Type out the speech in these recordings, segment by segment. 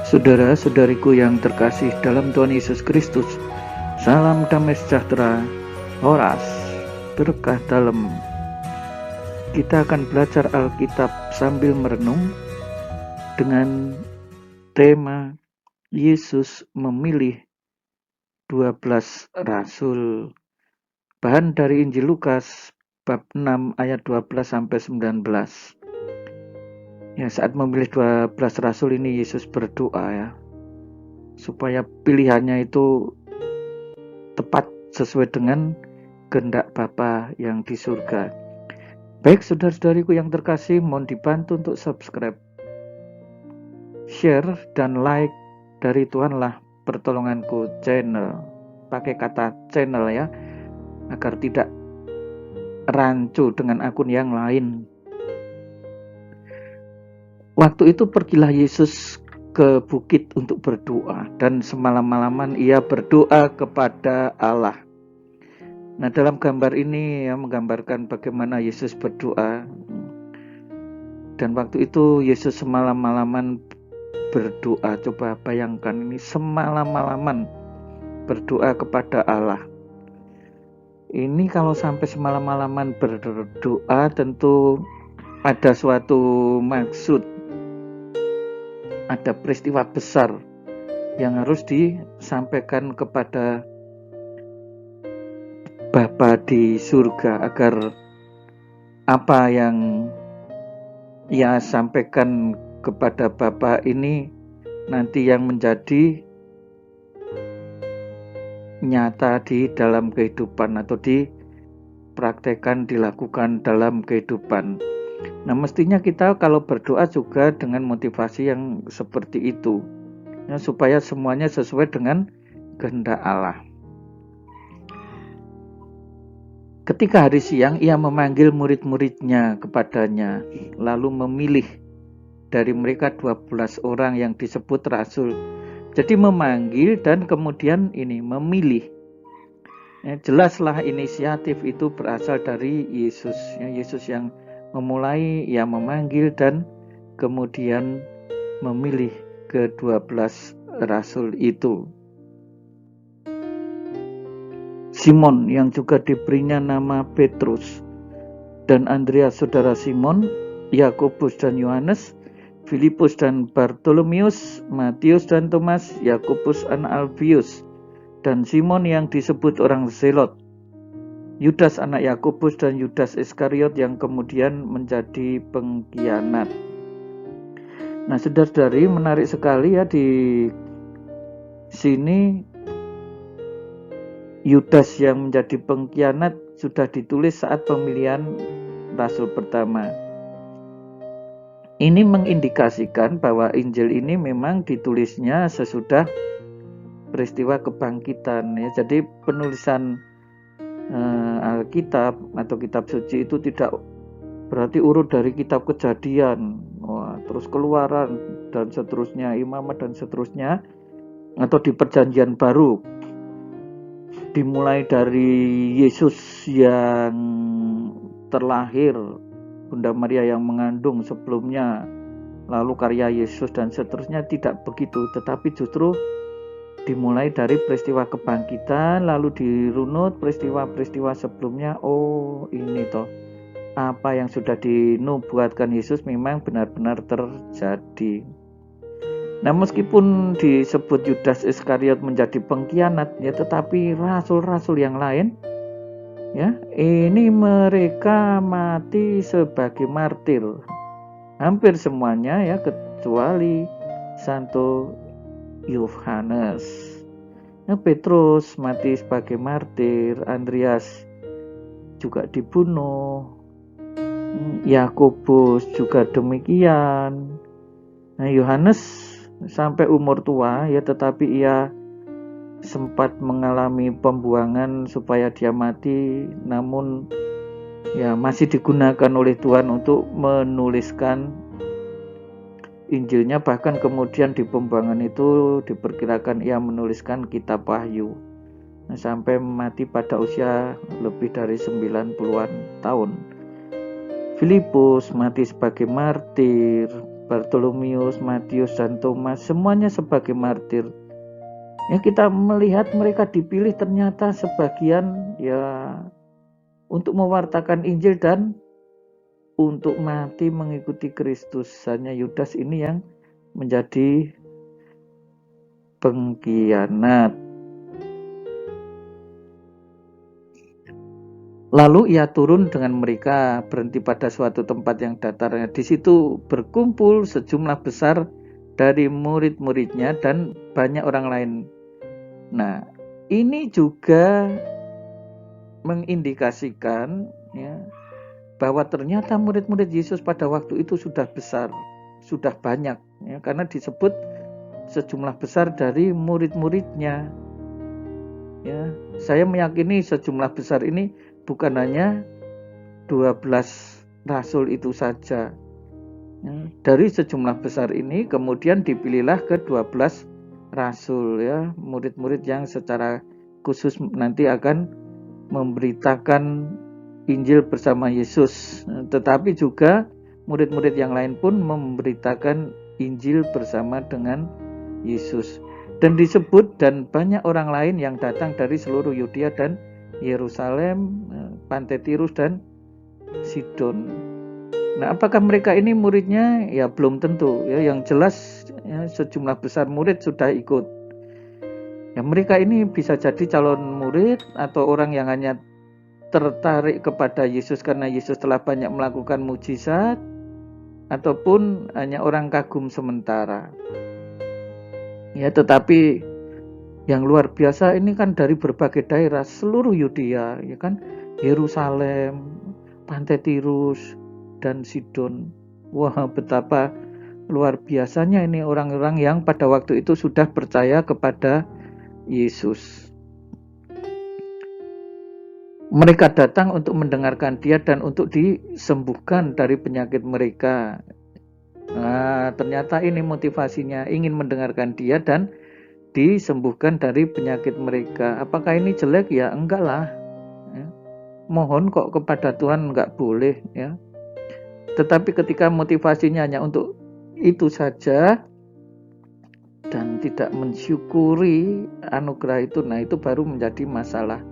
Saudara-saudariku yang terkasih dalam Tuhan Yesus Kristus, salam damai sejahtera, horas, berkah dalam. Kita akan belajar Alkitab sambil merenung dengan tema Yesus memilih 12 rasul. Bahan dari Injil Lukas bab 6 ayat 12-19. Ya, saat memilih 12 rasul ini Yesus berdoa ya, supaya pilihannya itu tepat sesuai dengan kehendak Bapa yang di surga. Baik saudara-saudariku yang terkasih, mohon dibantu untuk subscribe, share, dan like dari Tuhanlah Pertolonganku channel. Pakai kata channel ya, agar tidak rancu dengan akun yang lain. Waktu itu pergilah Yesus ke bukit untuk berdoa, dan semalam-malaman ia berdoa kepada Allah. Nah, dalam gambar ini ya menggambarkan bagaimana Yesus berdoa. Dan waktu itu Yesus semalam-malaman berdoa. Coba bayangkan ini, semalam-malaman berdoa kepada Allah. Ini kalau sampai semalam-malaman berdoa tentu ada suatu maksud, ada peristiwa besar yang harus disampaikan kepada Bapa di surga, agar apa yang ia sampaikan kepada Bapa ini nanti yang menjadi nyata di dalam kehidupan atau dipraktekkan, dilakukan dalam kehidupan. Nah, mestinya kita kalau berdoa juga dengan motivasi yang seperti itu ya, supaya semuanya sesuai dengan kehendak Allah. Ketika hari siang, ia memanggil murid-muridnya kepadanya, lalu memilih dari mereka 12 orang yang disebut rasul. Jadi memanggil dan kemudian ini memilih. Ya, jelaslah inisiatif itu berasal dari Yesus. Ya, Yesus yang memulai, ia memanggil dan kemudian memilih ke-12 rasul itu. Simon yang juga diberinya nama Petrus, dan Andreas saudara Simon, Yakobus dan Yohanes, Filipus dan Bartolomeus, Matius dan Thomas, Yakobus anak Alfius, dan Simon yang disebut orang Zelot, Yudas anak Yakobus, dan Yudas Iskariot yang kemudian menjadi pengkhianat. Nah, saudara-saudari, menarik sekali ya di sini Yudas yang menjadi pengkhianat sudah ditulis saat pemilihan rasul pertama. Ini mengindikasikan bahwa Injil ini memang ditulisnya sesudah peristiwa kebangkitan ya. Jadi penulisan Alkitab atau kitab suci itu tidak berarti urut dari kitab Kejadian, terus Keluaran dan seterusnya, Imamat dan seterusnya, atau di Perjanjian Baru dimulai dari Yesus yang terlahir, Bunda Maria yang mengandung sebelumnya, lalu karya Yesus dan seterusnya. Tidak begitu, tetapi justru dimulai dari peristiwa kebangkitan, lalu dirunut peristiwa-peristiwa sebelumnya. Oh, ini toh apa yang sudah dinubuatkan Yesus memang benar-benar terjadi. Nah, meskipun disebut Yudas Iskariot menjadi pengkhianat ya, tetapi rasul-rasul yang lain ya, ini mereka mati sebagai martir. Hampir semuanya ya, kecuali Santo Yohanes. Ya, Petrus mati sebagai martir, Andreas juga dibunuh, Yakobus juga demikian. Nah, Yohanes sampai umur tua ya, tetapi ia sempat mengalami pembuangan supaya dia mati, namun ya masih digunakan oleh Tuhan untuk menuliskan Injilnya. Bahkan kemudian di pembuangan itu diperkirakan ia menuliskan kitab Wahyu. Nah, sampai mati pada usia lebih dari 90-an tahun. Filipus mati sebagai martir, Bartolomeus, Matius, dan Thomas, semuanya sebagai martir. Ya, kita melihat mereka dipilih ternyata sebagian ya untuk mewartakan Injil dan untuk mati mengikuti Kristus. Hanya Yudas ini yang menjadi pengkhianat. Lalu ia turun dengan mereka, berhenti pada suatu tempat yang datar. Di situ berkumpul sejumlah besar dari murid-muridnya dan banyak orang lain. Nah, ini juga mengindikasikan ya, bahwa ternyata murid-murid Yesus pada waktu itu sudah besar, sudah banyak, ya, karena disebut sejumlah besar dari murid-muridnya. Ya, saya meyakini sejumlah besar ini bukan hanya 12 rasul itu saja. Ya, dari sejumlah besar ini kemudian dipilihlah ke 12 rasul, ya, murid-murid yang secara khusus nanti akan memberitakan Injil bersama Yesus. Tetapi juga murid-murid yang lain pun memberitakan Injil bersama dengan Yesus. Dan disebut dan banyak orang lain yang datang dari seluruh Yudea dan Yerusalem, pantai Tirus dan Sidon. Nah, apakah mereka ini muridnya? Ya belum tentu. Ya, yang jelas ya, sejumlah besar murid sudah ikut. Ya, mereka ini bisa jadi calon murid atau orang yang hanya tertarik kepada Yesus karena Yesus telah banyak melakukan mujizat, ataupun hanya orang kagum sementara. Ya, tetapi yang luar biasa ini kan dari berbagai daerah seluruh Yudea, ya kan, Yerusalem, pantai Tirus dan Sidon. Wah, betapa luar biasanya ini orang-orang yang pada waktu itu sudah percaya kepada Yesus. Mereka datang untuk mendengarkan dia dan untuk disembuhkan dari penyakit mereka. Nah, ternyata ini motivasinya, ingin mendengarkan dia dan disembuhkan dari penyakit mereka. Apakah ini jelek? Ya enggak lah. Ya. Mohon kok kepada Tuhan enggak boleh, ya. Tetapi ketika motivasinya hanya untuk itu saja dan tidak mensyukuri anugerah itu, nah itu baru menjadi masalah.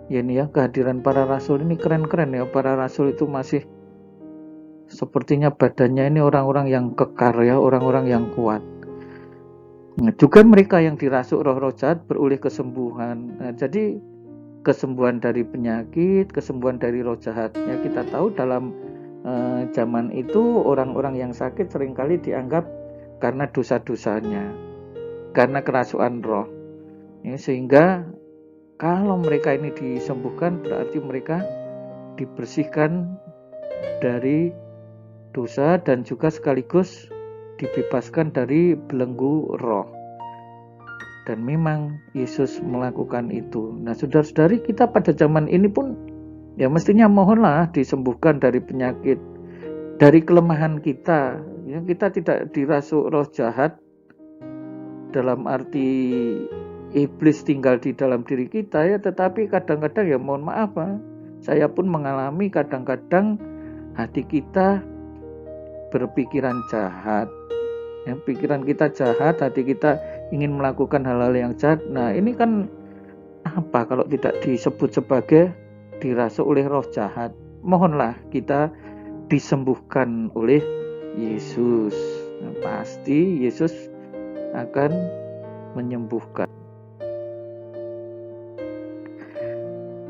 Ya ini ya, kehadiran para rasul ini keren-keren ya. Para rasul itu masih sepertinya badannya ini orang-orang yang kekar ya, orang-orang yang kuat. Nah, juga mereka yang dirasuk roh-roh jahat beroleh kesembuhan. Nah, jadi kesembuhan dari penyakit, kesembuhan dari roh jahat. Ya, kita tahu dalam zaman itu orang-orang yang sakit seringkali dianggap karena dosa-dosanya, karena kerasukan roh. Ya, sehingga kalau mereka ini disembuhkan berarti mereka dibersihkan dari dosa dan juga sekaligus dibebaskan dari belenggu roh. Dan memang Yesus melakukan itu. Nah, saudara-saudari, kita pada zaman ini pun ya mestinya mohonlah disembuhkan dari penyakit, dari kelemahan kita. Ya, kita tidak dirasuk roh jahat dalam arti iblis tinggal di dalam diri kita ya, tetapi kadang-kadang ya mohon maaf saya pun mengalami kadang-kadang hati kita berpikiran jahat. Ya, pikiran kita jahat, hati kita ingin melakukan hal-hal yang jahat. Nah, ini kan apa kalau tidak disebut sebagai dirasuk oleh roh jahat? Mohonlah kita disembuhkan oleh Yesus. Nah, pasti Yesus akan menyembuhkan.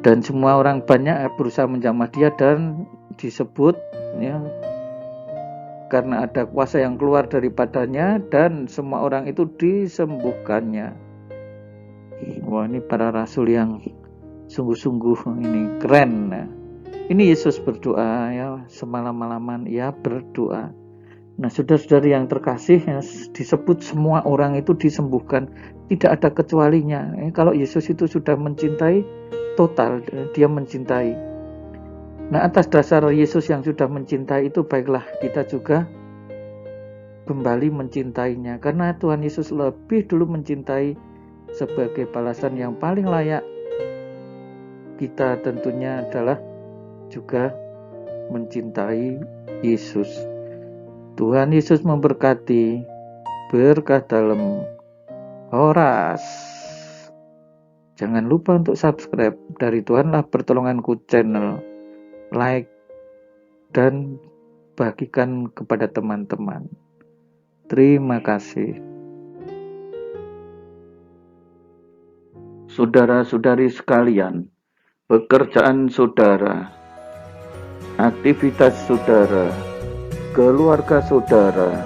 Dan semua orang banyak berusaha menjamah dia dan disebut ya, karena ada kuasa yang keluar daripadanya dan semua orang itu disembuhkannya. Wah, ini para rasul yang sungguh-sungguh ini keren. Nah, ini Yesus berdoa ya, semalam-malaman ia berdoa. Nah, saudara-saudari yang terkasih ya, disebut semua orang itu disembuhkan, tidak ada kecualinya. Kalau Yesus itu sudah mencintai total, dia mencintai. Nah, atas dasar Yesus yang sudah mencintai itu, baiklah kita juga kembali mencintainya. Karena Tuhan Yesus lebih dulu mencintai, sebagai balasan yang paling layak kita tentunya adalah juga mencintai Yesus. Tuhan Yesus memberkati. Berkah dalam Horas. Jangan lupa untuk subscribe Dari Tuhanlah Pertolonganku channel, like dan bagikan kepada teman-teman. Terima kasih. Saudara-saudari sekalian, pekerjaan saudara, aktivitas saudara, keluarga saudara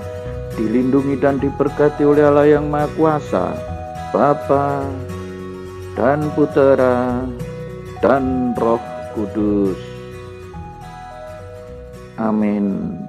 dilindungi dan diberkati oleh Allah yang Maha Kuasa, Bapa dan Putera dan Roh Kudus. Amin.